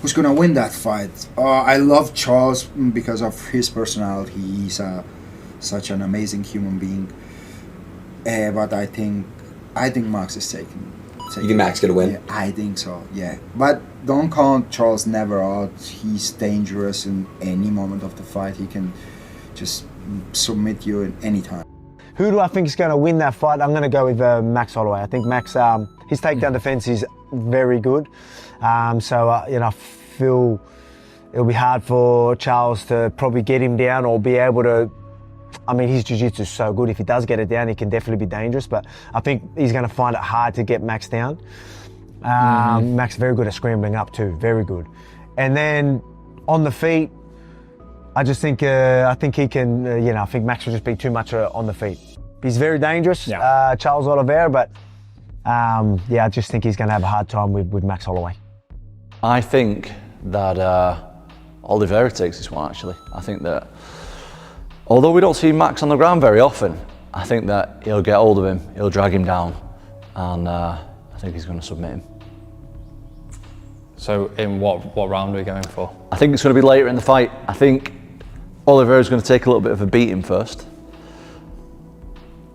who's gonna win that fight. I love Charles because of his personality. He's such an amazing human being. But I think Max is taking. You think Max gonna win? Yeah, I think so. Yeah, but don't count Charles never out. He's dangerous in any moment of the fight. He can just submit you at any time. Who do I think is going to win that fight? I'm going to go with Max Holloway. I think Max, his takedown defense is very good. I feel it'll be hard for Charles to probably get him down or be able to. I mean, his jiu-jitsu is so good. If he does get it down, he can definitely be dangerous. But I think he's going to find it hard to get Max down. Max very good at scrambling up too, very good. And then on the feet, I just think I think he can. I think Max will just be too much on the feet. He's very dangerous, Charles Oliveira, but I just think he's going to have a hard time with Max Holloway. I think that Oliveira takes this one, actually. I think that, although we don't see Max on the ground very often, I think that he'll get hold of him, he'll drag him down, and I think he's going to submit him. So in what round are we going for? I think it's going to be later in the fight. I think Oliveira's going to take a little bit of a beating first,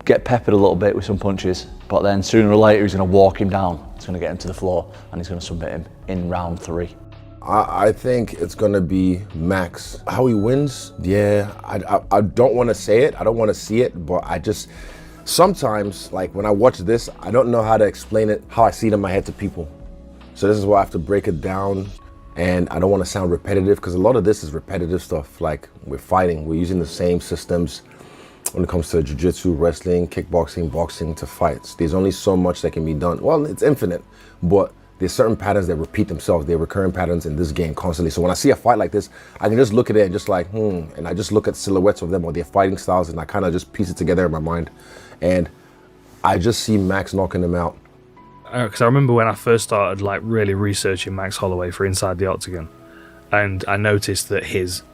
get peppered a little bit with some punches, but then sooner or later he's going to walk him down. He's going to get him to the floor and he's going to submit him in round 3. I think it's going to be Max. How he wins, I don't want to say it, I don't want to see it, but sometimes, like when I watch this, I don't know how to explain it, how I see it in my head to people. So this is why I have to break it down, and I don't want to sound repetitive because a lot of this is repetitive stuff. Like we're fighting, we're using the same systems when it comes to jiu-jitsu, wrestling, kickboxing, boxing to fights. There's only so much that can be done. Well, it's infinite, but there's certain patterns that repeat themselves. They're recurring patterns in this game constantly. So when I see a fight like this, I can just look at it and just like, and I just look at silhouettes of them or their fighting styles, and I kind of just piece it together in my mind. And I just see Max knocking them out. Because I remember when I first started like really researching Max Holloway for Inside the Octagon, and I noticed that his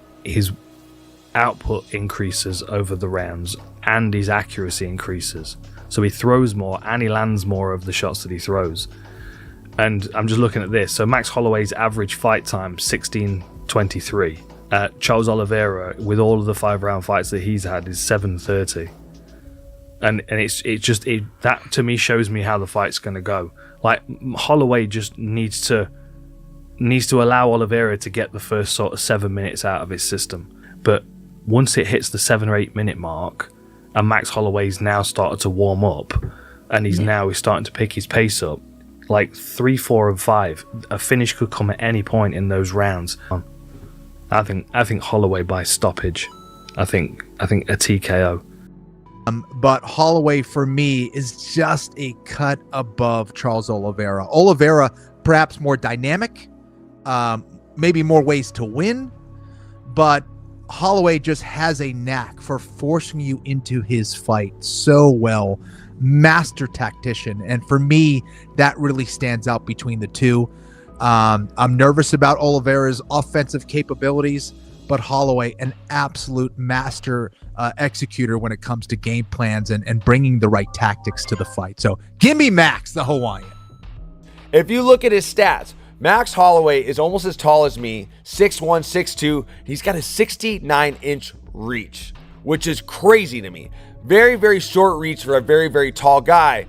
output increases over the rounds and his accuracy increases. So he throws more and he lands more of the shots that he throws. And I'm just looking at this. So Max Holloway's average fight time, 16:23. Charles Oliveira, with all of the 5-round fights that he's had, is 7:30. And that to me shows me how the fight's going to go. Like Holloway just needs to allow Oliveira to get the first sort of 7 minutes out of his system. But once it hits the 7 or 8 minute mark, and Max Holloway's now started to warm up, and he's starting to pick his pace up, like 3, 4, and 5, a finish could come at any point in those rounds. I think Holloway by stoppage. I think a TKO. But Holloway, for me, is just a cut above Charles Oliveira. Oliveira, perhaps more dynamic, maybe more ways to win, but Holloway just has a knack for forcing you into his fight so well. Master tactician. And for me, that really stands out between the two. I'm nervous about Oliveira's offensive capabilities, but Holloway, an absolute master executor when it comes to game plans and bringing the right tactics to the fight. So give me Max, the Hawaiian. If you look at his stats, Max Holloway is almost as tall as me, 6'1", 6'2". He's got a 69-inch reach, which is crazy to me. Very, very short reach for a very, very tall guy,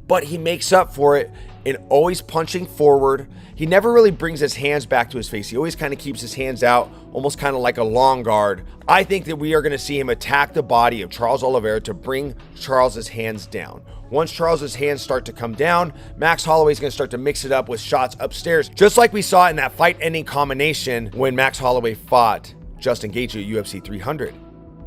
but he makes up for it in always punching forward. He never really brings his hands back to his face. He always kind of keeps his hands out, almost kind of like a long guard. I think that we are going to see him attack the body of Charles Oliveira to bring Charles's hands down. Once Charles's hands start to come down, Max Holloway is going to start to mix it up with shots upstairs, just like we saw in that fight-ending combination when Max Holloway fought Justin Gaethje at UFC 300.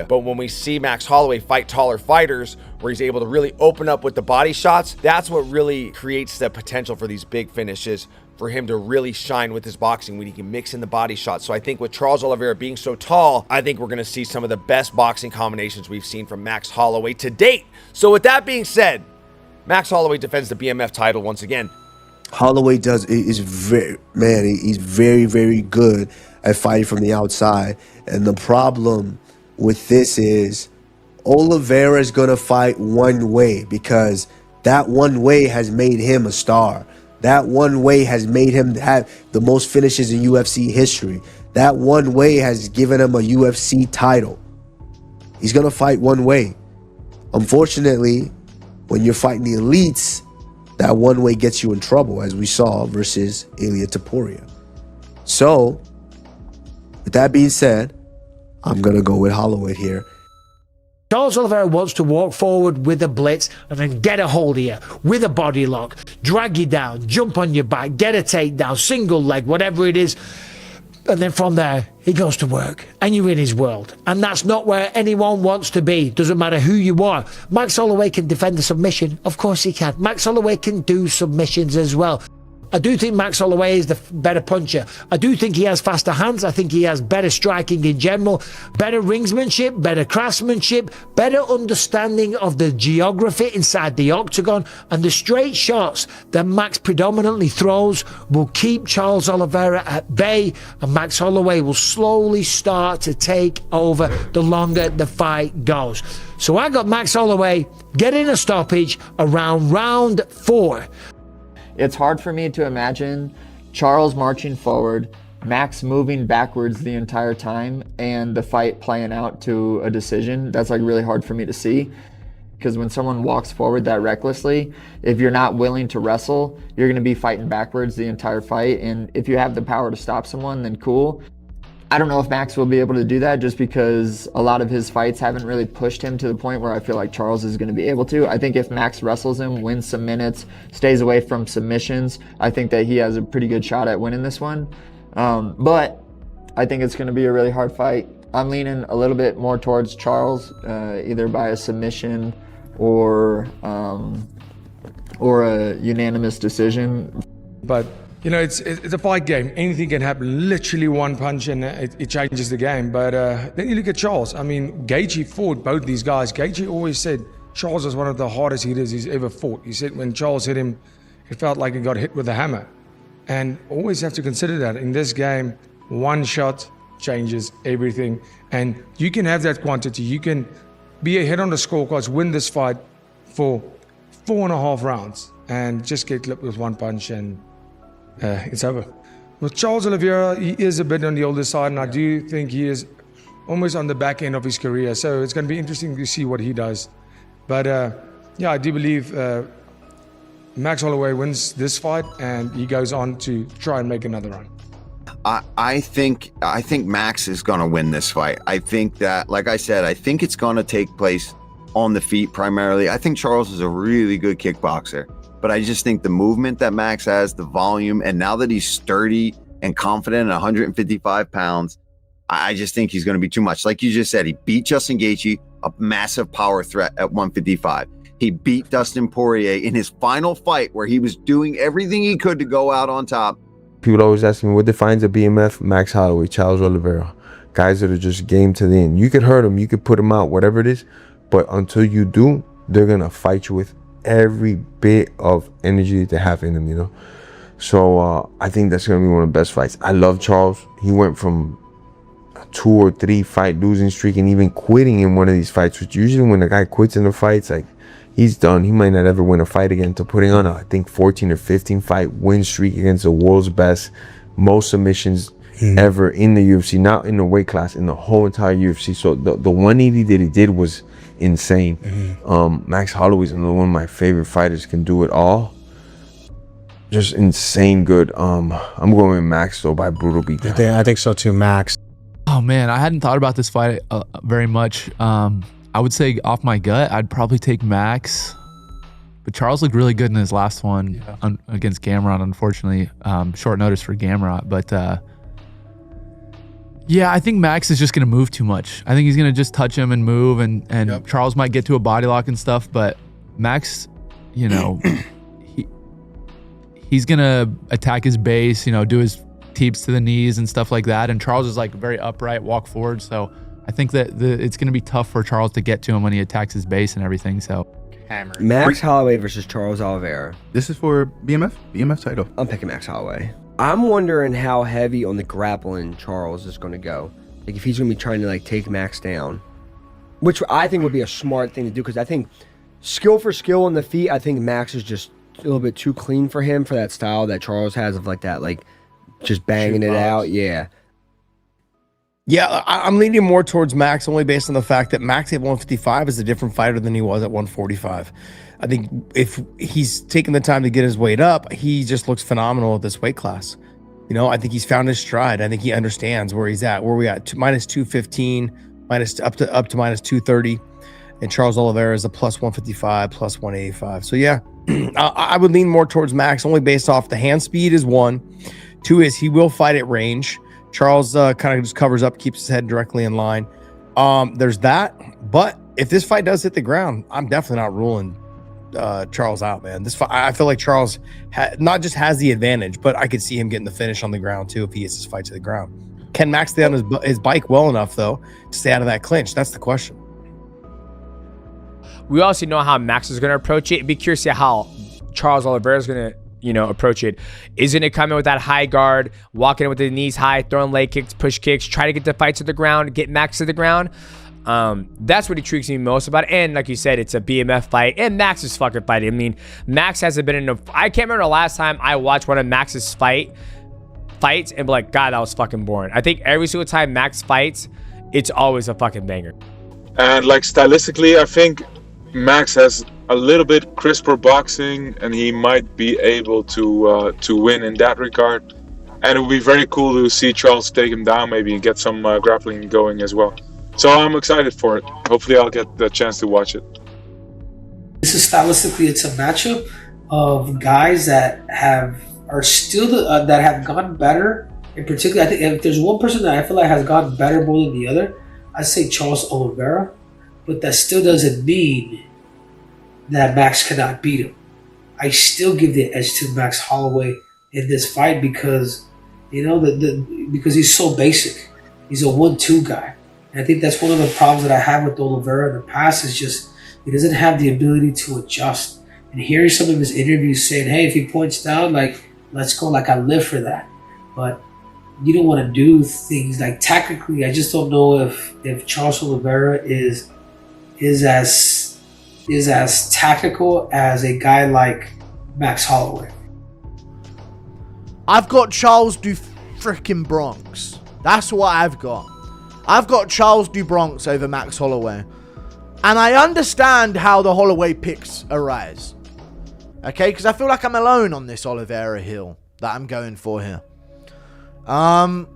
But when we see Max Holloway fight taller fighters, where he's able to really open up with the body shots, that's what really creates the potential for these big finishes, for him to really shine with his boxing when he can mix in the body shots. So I think with Charles Oliveira being so tall, I think we're going to see some of the best boxing combinations we've seen from Max Holloway to date. So with that being said, Max Holloway defends the BMF title once again. Holloway he's very, very good at fighting from the outside. And the problem with this is Oliveira is going to fight one way because that one way has made him a star. That one way has made him have the most finishes in UFC history. That one way has given him a UFC title. He's going to fight one way. Unfortunately, when you're fighting the elites, that one way gets you in trouble, as we saw versus Ilia Topuria. So, with that being said, I'm going to go with Holloway here. Charles Oliveira wants to walk forward with a blitz and then get a hold of you with a body lock, drag you down, jump on your back, get a takedown, single leg, whatever it is. And then from there, he goes to work and you're in his world. And that's not where anyone wants to be. Doesn't matter who you are. Max Holloway can defend the submission. Of course he can. Max Holloway can do submissions as well. I do think Max Holloway is the better puncher. I do think he has faster hands. I think he has better striking in general, better ringsmanship, better craftsmanship, better understanding of the geography inside the octagon, and the straight shots that Max predominantly throws will keep Charles Oliveira at bay, and Max Holloway will slowly start to take over the longer the fight goes. So I got Max Holloway getting a stoppage around round 4. It's hard for me to imagine Charles marching forward, Max moving backwards the entire time, and the fight playing out to a decision. That's like really hard for me to see, because when someone walks forward that recklessly, if you're not willing to wrestle, you're going to be fighting backwards the entire fight. And if you have the power to stop someone, then cool. I don't know if Max will be able to do that, just because a lot of his fights haven't really pushed him to the point where I feel like Charles is going to be able to. I think if Max wrestles him, wins some minutes, stays away from submissions, I think that he has a pretty good shot at winning this one. But I think it's going to be a really hard fight. I'm leaning a little bit more towards Charles, either by a submission or a unanimous decision. But you know, it's a fight game. Anything can happen. Literally one punch and it changes the game. But then you look at Charles. I mean, Gaethje fought both these guys. Gaethje always said Charles was one of the hardest hitters he's ever fought. He said when Charles hit him, it felt like he got hit with a hammer. And always have to consider that. In this game, one shot changes everything. And you can have that quantity. You can be ahead on the scorecards, win this fight for 4.5 rounds and just get clipped with one punch and it's over. With Charles Oliveira, he is a bit on the older side, and I do think he is almost on the back end of his career. So it's going to be interesting to see what he does. But yeah, I do believe Max Holloway wins this fight, and he goes on to try and make another run. I think Max is going to win this fight. I think that, like I said, I think it's going to take place on the feet primarily. I think Charles is a really good kickboxer. But I just think the movement that Max has, the volume, and now that he's sturdy and confident at 155 pounds, I just think he's going to be too much. Like you just said, he beat Justin Gaethje, a massive power threat at 155. He beat Dustin Poirier in his final fight where he was doing everything he could to go out on top. People always ask me, what defines a BMF? Max Holloway, Charles Oliveira. Guys that are just game to the end. You could hurt them, you could put them out, whatever it is. But until you do, they're going to fight you with every bit of energy they have in them, you know. So I think that's gonna be one of the best fights. I love Charles. He went from a 2 or 3 fight losing streak and even quitting in one of these fights, which usually when a guy quits in the fights, like, he's done. He might not ever win a fight again, to putting on a, I think 14 or 15 fight win streak against the world's best, most submissions ever in the UFC, not in the weight class, in the whole entire UFC. So the 180 that he did was insane. Max Holloway's another one of my favorite fighters, can do it all. Just insane good. I'm going with Max though, by brutal beatdown. I think so too, Max. Oh man, I hadn't thought about this fight very much. I would say off my gut, I'd probably take Max. But Charles looked really good in his last one against Gamrot, unfortunately. Short notice for Gamrot. But yeah, I think Max is just going to move too much. I think he's going to just touch him and move, and Charles might get to a body lock and stuff. But Max, you know, he's going to attack his base, you know, do his teeps to the knees and stuff like that. And Charles is like very upright, walk forward. So I think that it's going to be tough for Charles to get to him when he attacks his base and everything. So Max Holloway versus Charles Oliveira. This is for BMF title. I'm picking Max Holloway. I'm wondering how heavy on the grappling Charles is going to go. Like if he's going to be trying to like take Max down, which I think would be a smart thing to do, because I think skill for skill on the feet, I think Max is just little bit too clean for him for that style that Charles has of like that, like just banging it out. Yeah. Yeah, I'm leaning more towards Max only based on the fact that Max at 155 is a different fighter than he was at 145. I think if he's taken the time to get his weight up, he just looks phenomenal at this weight class. You know, I think he's found his stride. I think he understands where he's at. Where we at? Minus 215, minus up to minus 230, and Charles Oliveira is a plus 155, plus 185. So yeah, I would lean more towards Max only based off the hand speed is 1. 2 is he will fight at range. Charles kind of just covers up, keeps his head directly in line. There's that. But if this fight does hit the ground, I'm definitely not ruling Charles out, man. This fight, I feel like Charles not just has the advantage, but I could see him getting the finish on the ground too if he gets his fight to the ground. Can Max stay on his bike well enough though to stay out of that clinch? That's the question. We also know how Max is going to approach it. Be curious to see how Charles Oliveira is going to approach it. Isn't it coming with that high guard, walking in with the knees high, throwing leg kicks, push kicks, try to get the fight to the ground, get Max to the ground? That's what intrigues me most about it. And like you said, it's a BMF fight, and Max is fucking fighting. I mean, Max hasn't been in I can't remember the last time I watched one of Max's fights and be like, God, that was fucking boring. I think every single time Max fights, it's always a fucking banger. And like stylistically, I think Max has a little bit crisper boxing, and he might be able to win in that regard. And it would be very cool to see Charles take him down maybe and get some grappling going as well. So I'm excited for it. Hopefully I'll get the chance to watch it. This is stylistically, it's a matchup of guys that have gotten better. In particular, I think if there's one person that I feel like has gotten better more than the other, I'd say Charles Oliveira. But that still doesn't mean that Max cannot beat him. I still give the edge to Max Holloway in this fight because, because he's so basic. He's a 1-2 guy. And I think that's one of the problems that I have with Oliveira in the past is just he doesn't have the ability to adjust. And hearing some of his interviews saying, hey, if he points down, like, let's go, like, I live for that. But you don't want to do things like tactically. I just don't know if Charles Oliveira is as tactical as a guy like Max Holloway. I've got Charles do frickin' Bronx. That's what I've got. I've got Charles do Bronx over Max Holloway. And I understand how the Holloway picks arise. Okay, because I feel like I'm alone on this Oliveira hill that I'm going for here. But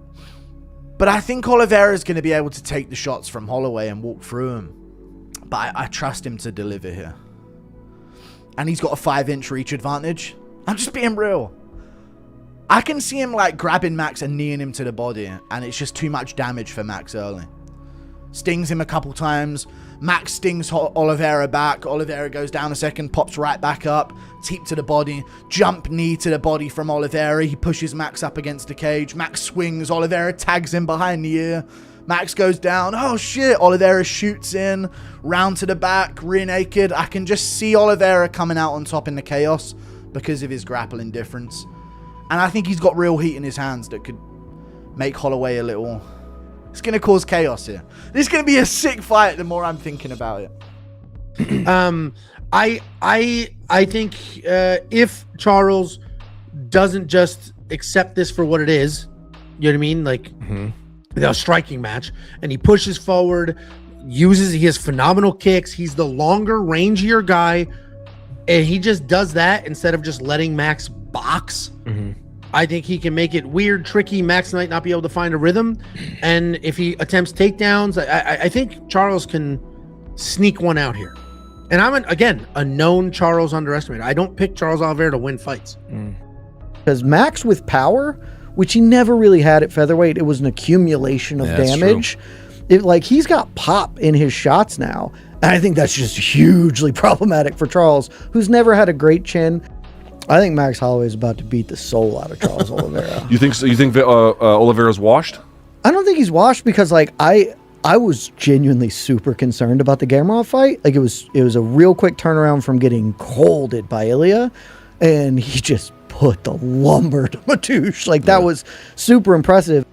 I think Oliveira is going to be able to take the shots from Holloway and walk through them. But I trust him to deliver here. And he's got a 5-inch reach advantage. I'm just being real. I can see him like grabbing Max and kneeing him to the body. And it's just too much damage for Max early. Stings him a couple times. Max stings Oliveira back. Oliveira goes down a second, pops right back up. Teep to the body. Jump knee to the body from Oliveira. He pushes Max up against the cage. Max swings. Oliveira tags him behind the ear. Max goes down. Oh shit. Oliveira shoots in. Round to the back. Rear naked. I can just see Oliveira coming out on top in the chaos because of his grappling difference. And I think he's got real heat in his hands that could make Holloway a little... It's going to cause chaos here. This is going to be a sick fight the more I'm thinking about it. I think if Charles doesn't just accept this for what it is, you know what I mean? Like a striking match, and he pushes forward, he has phenomenal kicks. He's the longer, rangier guy, and he just does that instead of just letting Max box. I think he can make it weird, tricky. Max might not be able to find a rhythm. And if he attempts takedowns, I think Charles can sneak one out here. And I'm, again, a known Charles underestimator. I don't pick Charles Oliveira to win fights. Because Max with power, which he never really had at featherweight, it was an accumulation of damage. He's got pop in his shots now. And I think that's just hugely problematic for Charles, who's never had a great chin. I think Max Holloway is about to beat the soul out of Charles Oliveira. You think so? You think Oliveira's washed? I don't think he's washed because I was genuinely super concerned about the Gamrot fight. Like it was a real quick turnaround from getting colded by Ilya, and he just put the lumber to Matoush. That was super impressive.